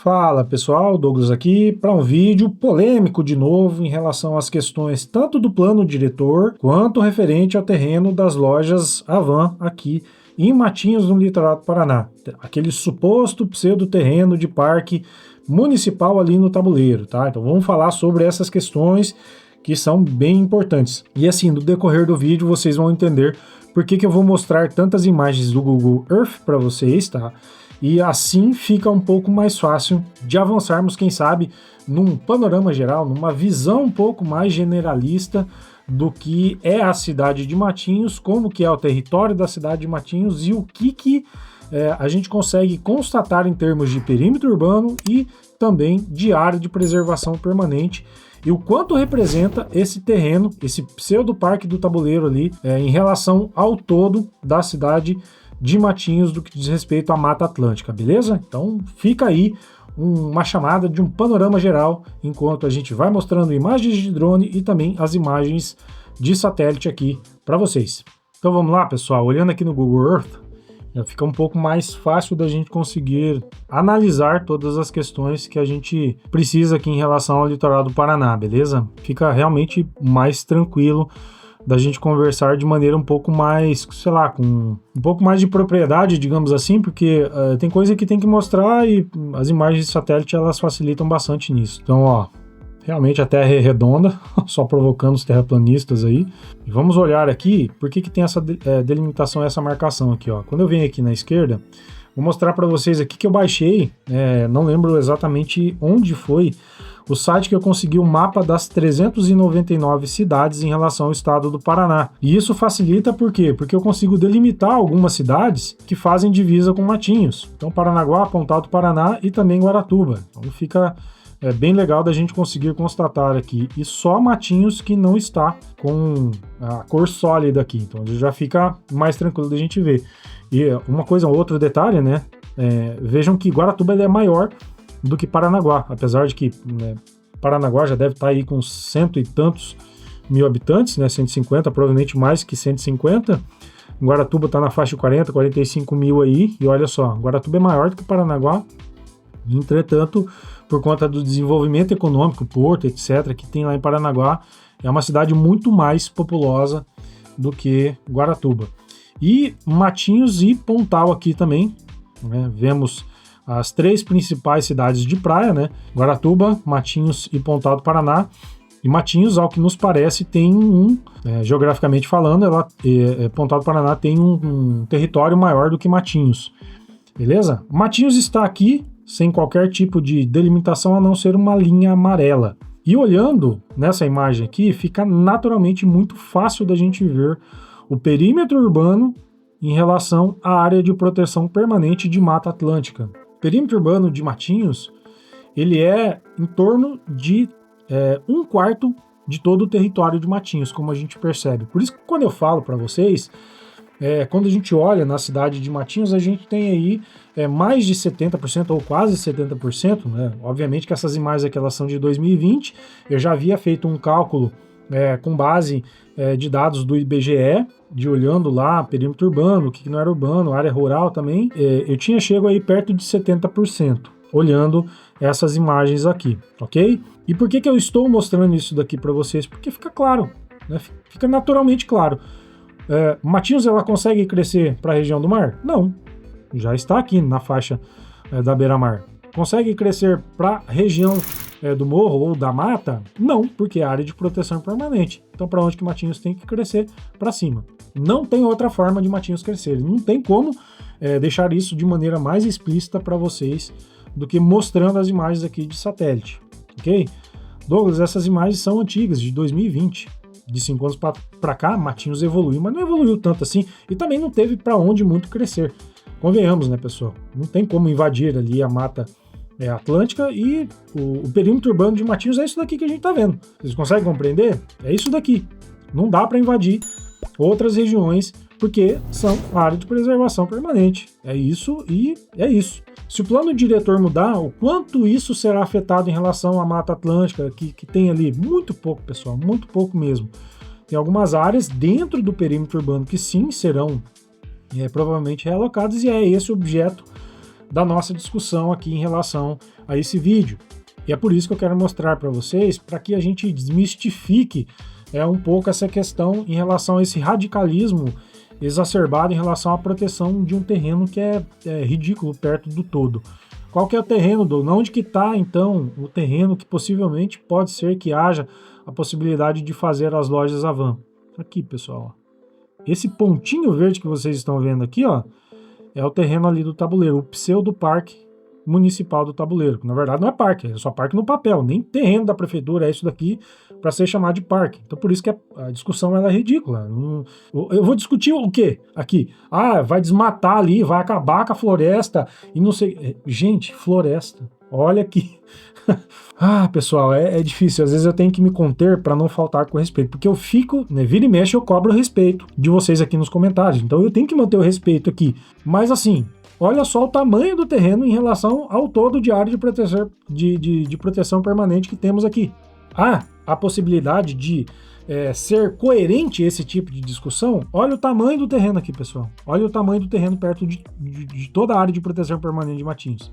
Fala pessoal, Douglas aqui para um vídeo polêmico de novo em relação às questões tanto do plano diretor quanto referente ao terreno das lojas Havan aqui em Matinhos, no litoral do Paraná. Aquele suposto pseudo terreno de parque municipal ali no tabuleiro, tá? Então vamos falar sobre essas questões que são bem importantes. E assim, no decorrer do vídeo vocês vão entender por que eu vou mostrar tantas imagens do Google Earth para vocês, tá? E assim fica um pouco mais fácil de avançarmos, quem sabe, num panorama geral, numa visão um pouco mais generalista do que é a cidade de Matinhos, como que é o território da cidade de Matinhos e o que a gente consegue constatar em termos de perímetro urbano e também de área de preservação permanente e o quanto representa esse terreno, esse pseudo parque do tabuleiro ali, em relação ao todo da cidade de Matinhos do que diz respeito à Mata Atlântica, beleza? Então fica aí uma chamada de um panorama geral, enquanto a gente vai mostrando imagens de drone e também as imagens de satélite aqui para vocês. Então vamos lá, pessoal, olhando aqui no Google Earth, já fica um pouco mais fácil da gente conseguir analisar todas as questões que a gente precisa aqui em relação ao litoral do Paraná, beleza? Fica realmente mais tranquilo da gente conversar de maneira um pouco mais, sei lá, com um pouco mais de propriedade, digamos assim, porque tem coisa que tem que mostrar e as imagens de satélite elas facilitam bastante nisso. Então, ó, realmente a Terra é redonda, só provocando os terraplanistas aí. E vamos olhar aqui, por que tem essa delimitação, essa marcação aqui, ó. Quando eu venho aqui na esquerda, vou mostrar para vocês aqui que eu baixei, não lembro exatamente onde foi, o site que eu consegui o mapa das 399 cidades em relação ao estado do Paraná. E isso facilita por quê? Porque eu consigo delimitar algumas cidades que fazem divisa com Matinhos. Então Paranaguá, Pontal do Paraná e também Guaratuba. Então fica bem legal da gente conseguir constatar aqui. E só Matinhos que não está com a cor sólida aqui. Então já fica mais tranquilo da gente ver. E uma coisa, outro detalhe, né? Vejam que Guaratuba ele é maior do que Paranaguá, apesar de que Paranaguá já deve estar aí com cento e tantos mil habitantes, né, 150, provavelmente mais que 150. Guaratuba está na faixa de 40, 45 mil aí, e olha só, Guaratuba é maior do que Paranaguá, entretanto, por conta do desenvolvimento econômico, porto, etc., que tem lá em Paranaguá, é uma cidade muito mais populosa do que Guaratuba. E Matinhos e Pontal aqui também, né, vemos as três principais cidades de praia, né? Guaratuba, Matinhos e Pontal do Paraná. E Matinhos, ao que nos parece, tem geograficamente falando, Pontal do Paraná tem um território maior do que Matinhos. Beleza? Matinhos está aqui sem qualquer tipo de delimitação a não ser uma linha amarela. E olhando nessa imagem aqui, fica naturalmente muito fácil da gente ver o perímetro urbano em relação à área de proteção permanente de Mata Atlântica. O perímetro urbano de Matinhos, ele é em torno de 1/4 de todo o território de Matinhos, como a gente percebe. Por isso que quando eu falo para vocês, quando a gente olha na cidade de Matinhos, a gente tem aí mais de 70% ou quase 70%, né? Obviamente que essas imagens aqui elas são de 2020, eu já havia feito um cálculo com base de dados do IBGE, de olhando lá perímetro urbano, o que não era urbano, área rural também, eu tinha chego aí perto de 70%, olhando essas imagens aqui, ok? E por que eu estou mostrando isso daqui para vocês? Porque fica claro, né? Fica naturalmente claro. Matinhos ela consegue crescer para a região do mar? Não, já está aqui na faixa da beira-mar. Consegue crescer para a região do morro ou da mata? Não, porque é área de proteção permanente. Então para onde que Matinhos tem que crescer? Para cima. Não tem outra forma de Matinhos crescer. Não tem como deixar isso de maneira mais explícita para vocês do que mostrando as imagens aqui de satélite. Ok? Douglas, essas imagens são antigas, de 2020. De 5 anos para cá, Matinhos evoluiu, mas não evoluiu tanto assim. E também não teve para onde muito crescer. Convenhamos, né, pessoal? Não tem como invadir ali a Mata Atlântica e o perímetro urbano de Matinhos é isso daqui que a gente tá vendo. Vocês conseguem compreender? É isso daqui. Não dá para invadir outras regiões porque são área de preservação permanente. É isso e é isso. Se o plano diretor mudar, o quanto isso será afetado em relação à Mata Atlântica, que tem ali muito pouco, pessoal, muito pouco mesmo. Tem algumas áreas dentro do perímetro urbano que sim serão provavelmente realocadas e é esse o objeto da nossa discussão aqui em relação a esse vídeo. E é por isso que eu quero mostrar para vocês, para que a gente desmistifique um pouco essa questão em relação a esse radicalismo exacerbado em relação à proteção de um terreno que é ridículo perto do todo. Qual que é o terreno, Douglas? Onde que está, então, o terreno que possivelmente pode ser que haja a possibilidade de fazer as lojas Avan? Aqui, pessoal. Esse pontinho verde que vocês estão vendo aqui, ó, é o terreno ali do tabuleiro, o pseudo-parque municipal do tabuleiro. Na verdade não é parque, é só parque no papel, nem terreno da prefeitura é isso daqui para ser chamado de parque. Então por isso que a discussão ela é ridícula. Eu vou discutir o quê aqui? Ah, vai desmatar ali, vai acabar com a floresta e não sei... Gente, floresta, olha aqui. Ah, pessoal, é difícil. Às vezes eu tenho que me conter para não faltar com respeito, porque eu fico, né, vira e mexe eu cobro o respeito de vocês aqui nos comentários, então eu tenho que manter o respeito aqui. Mas assim, olha só o tamanho do terreno em relação ao todo de área de proteção permanente que temos aqui. A possibilidade de ser coerente esse tipo de discussão, olha o tamanho do terreno aqui, pessoal. Olha o tamanho do terreno perto de toda a área de proteção permanente de Matinhos.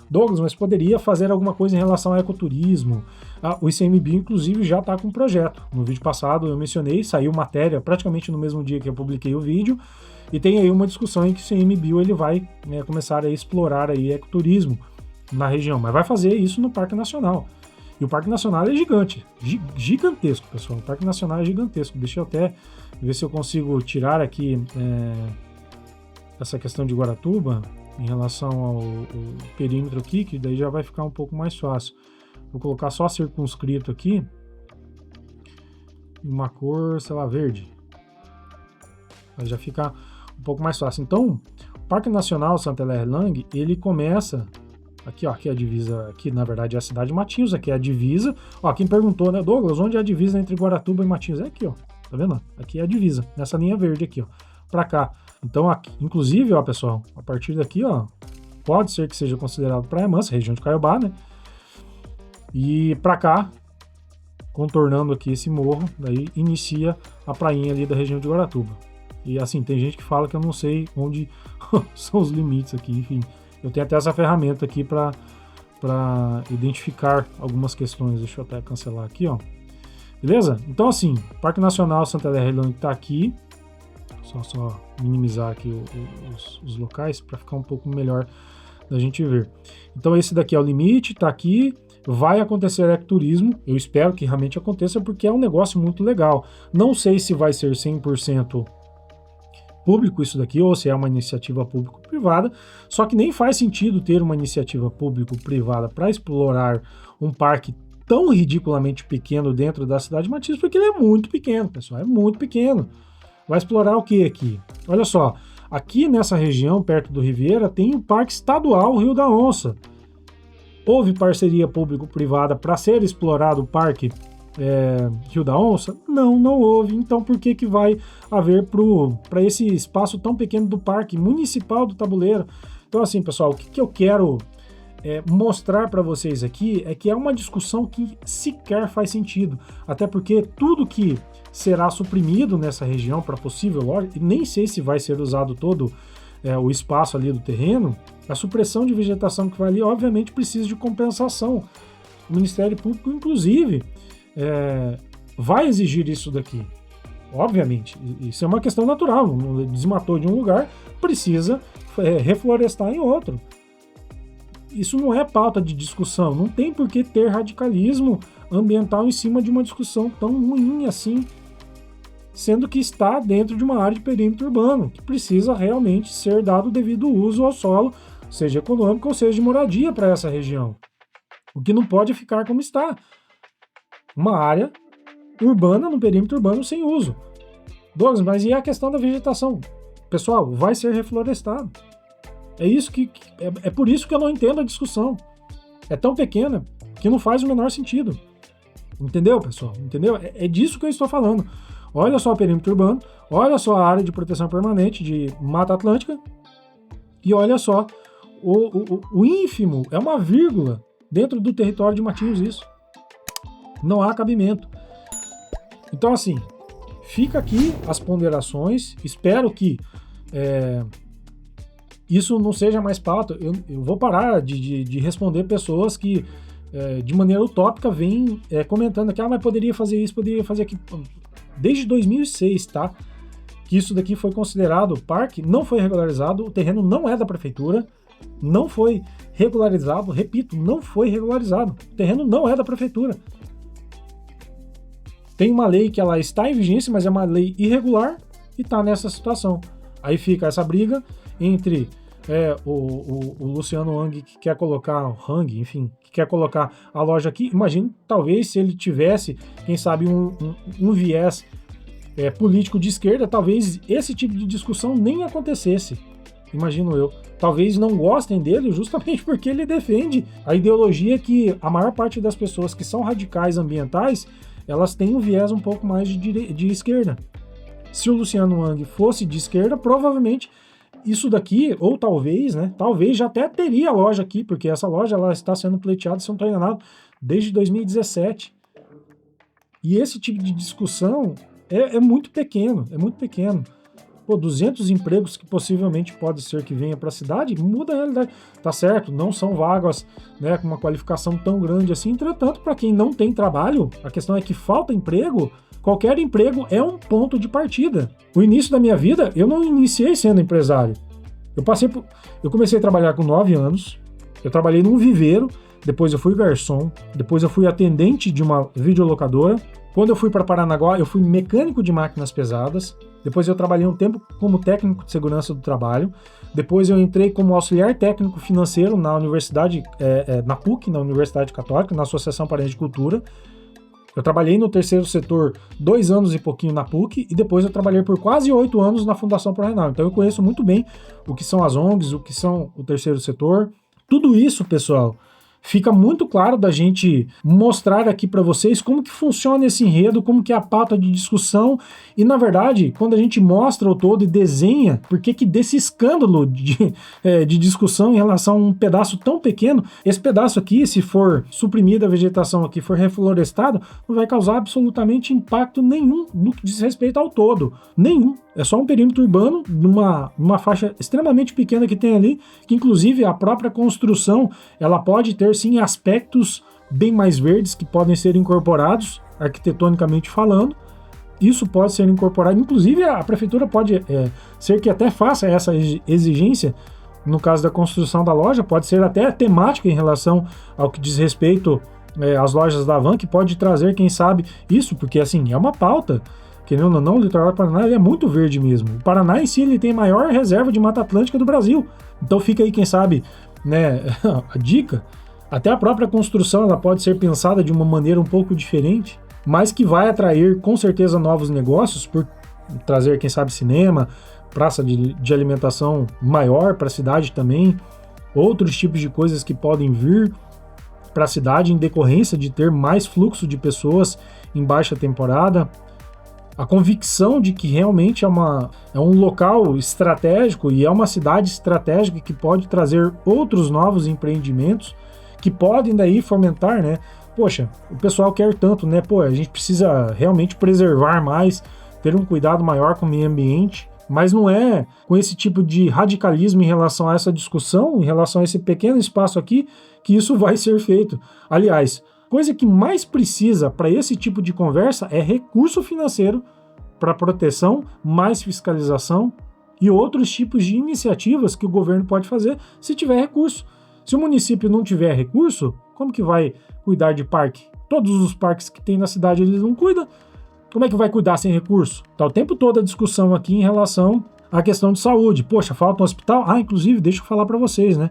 Douglas, mas poderia fazer alguma coisa em relação ao ecoturismo. O ICMBio, inclusive, já está com um projeto. No vídeo passado eu mencionei, saiu matéria praticamente no mesmo dia que eu publiquei o vídeo, e tem aí uma discussão em que o ICMBio ele vai começar a explorar aí ecoturismo na região, mas vai fazer isso no Parque Nacional. E o Parque Nacional é gigante, gigantesco, pessoal. O Parque Nacional é gigantesco. Deixa eu até ver se eu consigo tirar aqui essa questão de Guaratuba em relação ao perímetro aqui, que daí já vai ficar um pouco mais fácil. Vou colocar só circunscrito aqui, uma cor, sei lá, verde. Aí já fica um pouco mais fácil. Então, o Parque Nacional Santa Helena-Lang, ele começa... Aqui, ó, aqui é a divisa, aqui na verdade é a cidade de Matinhos, aqui é a divisa. Ó, quem perguntou, né, Douglas, onde é a divisa entre Guaratuba e Matinhos? É aqui, ó, tá vendo? Aqui é a divisa, nessa linha verde aqui, ó, pra cá. Então, aqui, inclusive, ó, pessoal, a partir daqui, ó, pode ser que seja considerado Praia Mansa, região de Caiobá, né? E pra cá, contornando aqui esse morro, daí inicia a prainha ali da região de Guaratuba. E assim, tem gente que fala que eu não sei onde são os limites aqui, enfim. Eu tenho até essa ferramenta aqui para identificar algumas questões. Deixa eu até cancelar aqui, ó. Beleza? Então, assim, Parque Nacional Santa Helena está aqui. Só minimizar aqui os locais para ficar um pouco melhor da gente ver. Então, esse daqui é o limite, está aqui. Vai acontecer ecoturismo. Eu espero que realmente aconteça, porque é um negócio muito legal. Não sei se vai ser 100% público isso daqui, ou se é uma iniciativa público-privada, só que nem faz sentido ter uma iniciativa público-privada para explorar um parque tão ridiculamente pequeno dentro da cidade de Matinhos, porque ele é muito pequeno, pessoal, é muito pequeno. Vai explorar o que aqui? Olha só, aqui nessa região, perto do Riviera, tem o Parque Estadual Rio da Onça. Houve parceria público-privada para ser explorado o Parque Rio da Onça? Não houve. Então por que vai haver para esse espaço tão pequeno do Parque Municipal do Tabuleiro? Então assim, pessoal, o que eu quero mostrar para vocês aqui é que é uma discussão que sequer faz sentido, até porque tudo que será suprimido nessa região para possível loja, e nem sei se vai ser usado todo o espaço ali do terreno, a supressão de vegetação que vai ali, obviamente, precisa de compensação. O Ministério Público, inclusive, vai exigir isso daqui. Obviamente, isso é uma questão natural. Desmatou de um lugar, precisa reflorestar em outro. Isso não é pauta de discussão. Não tem por que ter radicalismo ambiental em cima de uma discussão tão ruim assim, sendo que está dentro de uma área de perímetro urbano, que precisa realmente ser dado o devido uso ao solo, seja econômico ou seja de moradia para essa região. O que não pode ficar como está. Uma área urbana no perímetro urbano sem uso. Douglas, mas e a questão da vegetação? Pessoal, vai ser reflorestado. É isso é por isso que eu não entendo a discussão. É tão pequena que não faz o menor sentido. Entendeu, pessoal? Entendeu? É disso que eu estou falando. Olha só o perímetro urbano, olha só a área de proteção permanente de Mata Atlântica e olha só o ínfimo, é uma vírgula dentro do território de Matinhos isso. Não há cabimento. Então, assim, fica aqui as ponderações. Espero que isso não seja mais pauta. Eu vou parar de responder pessoas que, de maneira utópica, vêm comentando aqui, mas poderia fazer isso, poderia fazer aquilo. Desde 2006, tá? Que isso daqui foi considerado parque, não foi regularizado, o terreno não é da prefeitura, não foi regularizado, repito, não foi regularizado, o terreno não é da prefeitura. Tem uma lei que ela está em vigência, mas é uma lei irregular e está nessa situação. Aí fica essa briga entre o Luciano Hang, que quer colocar que quer colocar a loja aqui. Imagino, talvez, se ele tivesse, quem sabe, um viés político de esquerda, talvez esse tipo de discussão nem acontecesse, imagino eu. Talvez não gostem dele justamente porque ele defende a ideologia que a maior parte das pessoas que são radicais ambientais, elas têm um viés um pouco mais de esquerda. Se o Luciano Hang fosse de esquerda, provavelmente isso daqui, ou talvez, né, talvez já até teria loja aqui, porque essa loja ela está sendo pleiteada, se eu não estou enganado, desde 2017. E esse tipo de discussão é muito pequeno, é muito pequeno. Pô, 200 empregos que possivelmente pode ser que venha para a cidade, muda a realidade. Tá certo, não são vagas, né, com uma qualificação tão grande assim. Entretanto, para quem não tem trabalho, a questão é que falta emprego. Qualquer emprego é um ponto de partida. O início da minha vida, eu não iniciei sendo empresário. Eu comecei a trabalhar com 9 anos, eu trabalhei num viveiro, depois eu fui garçom, depois eu fui atendente de uma videolocadora. Quando eu fui para Paranaguá, eu fui mecânico de máquinas pesadas. Depois eu trabalhei um tempo como técnico de segurança do trabalho. Depois eu entrei como auxiliar técnico financeiro na universidade, na PUC, na Universidade Católica, na Associação Paraense de Cultura. Eu trabalhei no terceiro setor 2 anos e pouquinho na PUC e depois eu trabalhei por quase 8 anos na Fundação ProRenal. Então eu conheço muito bem o que são as ONGs, o que são o terceiro setor. Tudo isso, pessoal, fica muito claro da gente mostrar aqui para vocês como que funciona esse enredo, como que é a pauta de discussão e, na verdade, quando a gente mostra o todo e desenha, por que desse escândalo de discussão em relação a um pedaço tão pequeno, esse pedaço aqui, se for suprimida a vegetação aqui, for reflorestado, não vai causar absolutamente impacto nenhum no que diz respeito ao todo, nenhum. É só um perímetro urbano, numa faixa extremamente pequena que tem ali, que inclusive a própria construção, ela pode ter sim aspectos bem mais verdes que podem ser incorporados, arquitetonicamente falando. Isso pode ser incorporado, inclusive a prefeitura pode ser que até faça essa exigência, no caso da construção da loja, pode ser até temática em relação ao que diz respeito às lojas da Havan, que pode trazer, quem sabe, isso, porque assim, é uma pauta. Querendo ou não, o litoral do Paraná é muito verde mesmo. O Paraná em si ele tem a maior reserva de Mata Atlântica do Brasil. Então fica aí, quem sabe, né, a dica. Até a própria construção ela pode ser pensada de uma maneira um pouco diferente, mas que vai atrair com certeza novos negócios, por trazer, quem sabe, cinema, praça de alimentação maior para a cidade também, outros tipos de coisas que podem vir para a cidade em decorrência de ter mais fluxo de pessoas em baixa temporada. A convicção de que realmente é um local estratégico e é uma cidade estratégica que pode trazer outros novos empreendimentos que podem daí fomentar, né? Poxa, o pessoal quer tanto, né? Pô, a gente precisa realmente preservar mais, ter um cuidado maior com o meio ambiente, mas não é com esse tipo de radicalismo em relação a essa discussão, em relação a esse pequeno espaço aqui, que isso vai ser feito. Aliás, coisa que mais precisa para esse tipo de conversa é recurso financeiro para proteção, mais fiscalização e outros tipos de iniciativas que o governo pode fazer se tiver recurso. Se o município não tiver recurso, como que vai cuidar de parque? Todos os parques que tem na cidade eles não cuidam. Como é que vai cuidar sem recurso? Tá o tempo todo a discussão aqui em relação à questão de saúde. Poxa, falta um hospital? Inclusive, deixa eu falar para vocês, né?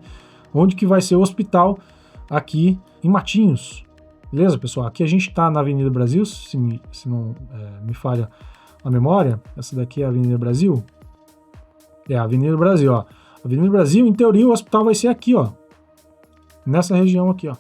Onde que vai ser o hospital aqui em Matinhos. Beleza, pessoal? Aqui a gente está na Avenida Brasil, se não me falha a memória. Essa daqui é a Avenida Brasil. É a Avenida Brasil, ó. Avenida Brasil, em teoria, o hospital vai ser aqui, ó. Nessa região aqui, ó.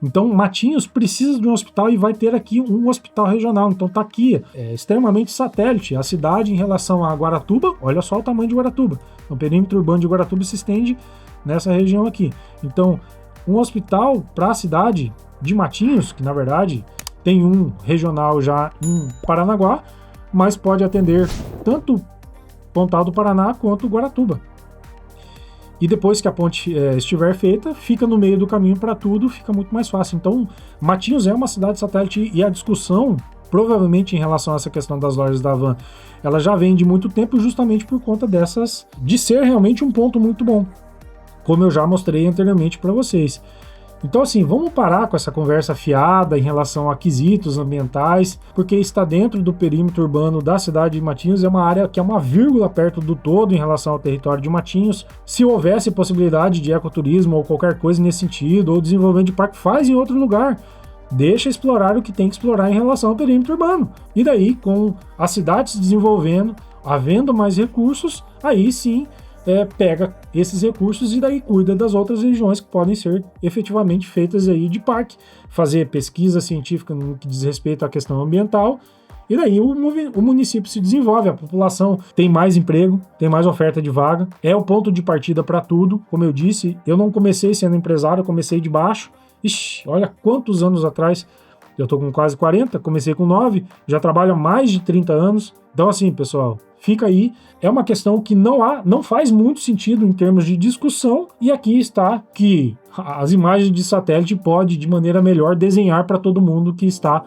Então, Matinhos precisa de um hospital e vai ter aqui um hospital regional. Então, tá aqui, extremamente satélite. A cidade em relação a Guaratuba, olha só o tamanho de Guaratuba. O perímetro urbano de Guaratuba se estende nessa região aqui. Então, um hospital para a cidade de Matinhos, que na verdade tem um regional já em Paranaguá, mas pode atender tanto Pontal do Paraná quanto Guaratuba. e depois que a ponte estiver feita, fica no meio do caminho para tudo, fica muito mais fácil. Então, Matinhos é uma cidade satélite e a discussão, provavelmente em relação a essa questão das lojas da Havan, ela já vem de muito tempo justamente por conta de ser realmente um ponto muito bom, como eu já mostrei anteriormente para vocês. Então, assim, vamos parar com essa conversa fiada em relação a quesitos ambientais, porque está dentro do perímetro urbano da cidade de Matinhos, é uma área que é uma vírgula perto do todo em relação ao território de Matinhos. Se houvesse possibilidade de ecoturismo ou qualquer coisa nesse sentido, ou desenvolvimento de parque, faz em outro lugar. Deixa explorar o que tem que explorar em relação ao perímetro urbano. E daí, com as cidades se desenvolvendo, havendo mais recursos, aí sim pega esses recursos e daí cuida das outras regiões que podem ser efetivamente feitas aí de parque, fazer pesquisa científica no que diz respeito à questão ambiental, e daí o município se desenvolve, a população tem mais emprego, tem mais oferta de vaga, é o ponto de partida para tudo. Como eu disse, eu não comecei sendo empresário, eu comecei de baixo. Ixi, olha quantos anos atrás, eu tô com quase 40, comecei com 9, já trabalho há mais de 30 anos. Então assim, pessoal, fica aí, é uma questão que não faz muito sentido em termos de discussão, e aqui está que as imagens de satélite pode, de maneira melhor, desenhar para todo mundo que está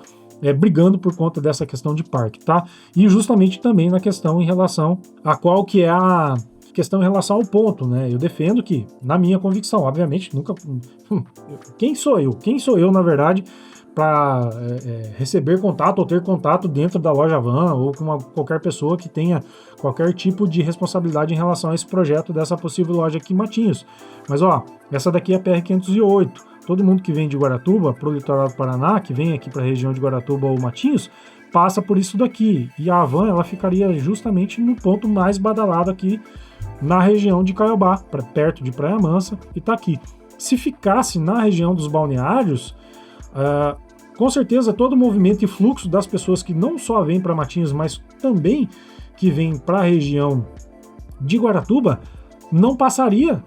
brigando por conta dessa questão de parque, tá? E justamente também na questão em relação a qual que é a questão em relação ao ponto, né? Eu defendo que, na minha convicção, obviamente, nunca... Quem sou eu, na verdade, para receber contato ou ter contato dentro da loja Havan ou com qualquer pessoa que tenha qualquer tipo de responsabilidade em relação a esse projeto dessa possível loja aqui em Matinhos. Mas ó, essa daqui é a PR-508. Todo mundo que vem de Guaratuba para o litoral do Paraná, que vem aqui para a região de Guaratuba ou Matinhos, passa por isso daqui. E a Havan, ela ficaria justamente no ponto mais badalado aqui na região de Caiobá, perto de Praia Mansa, e tá aqui. Se ficasse na região dos balneários, com certeza todo o movimento e fluxo das pessoas que não só vêm para Matinhos, mas também que vêm para a região de Guaratuba, não passaria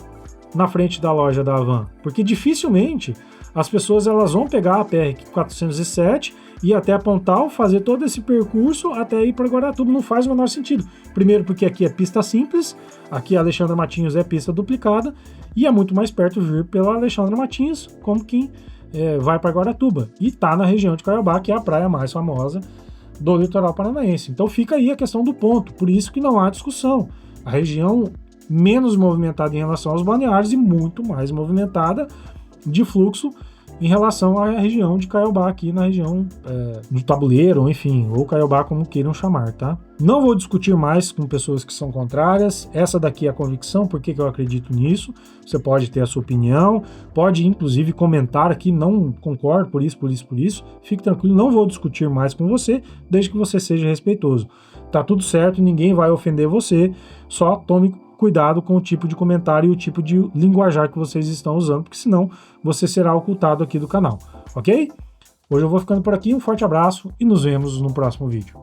na frente da loja da Havan, porque dificilmente as pessoas elas vão pegar a PR-407 e ir até a Pontal, fazer todo esse percurso até ir para Guaratuba. Não faz o menor sentido. Primeiro porque aqui é pista simples, aqui a Alexandra Matinhos é pista duplicada, e é muito mais perto vir pela Alexandra Matinhos, como quem vai para Guaratuba. E está na região de Caiobá, que é a praia mais famosa do litoral paranaense. Então fica aí a questão do ponto, por isso que não há discussão. A região menos movimentada em relação aos balneários e muito mais movimentada de fluxo em relação à região de Caiobá, aqui na região do Tabuleiro, enfim, ou Caiobá, como queiram chamar, tá? Não vou discutir mais com pessoas que são contrárias, essa daqui é a convicção, por que eu acredito nisso, você pode ter a sua opinião, pode inclusive comentar aqui, não concordo por isso, fique tranquilo, não vou discutir mais com você, desde que você seja respeitoso. Tá tudo certo, ninguém vai ofender você, só tome cuidado com o tipo de comentário e o tipo de linguajar que vocês estão usando, porque senão você será ocultado aqui do canal, ok? Hoje eu vou ficando por aqui, um forte abraço e nos vemos no próximo vídeo.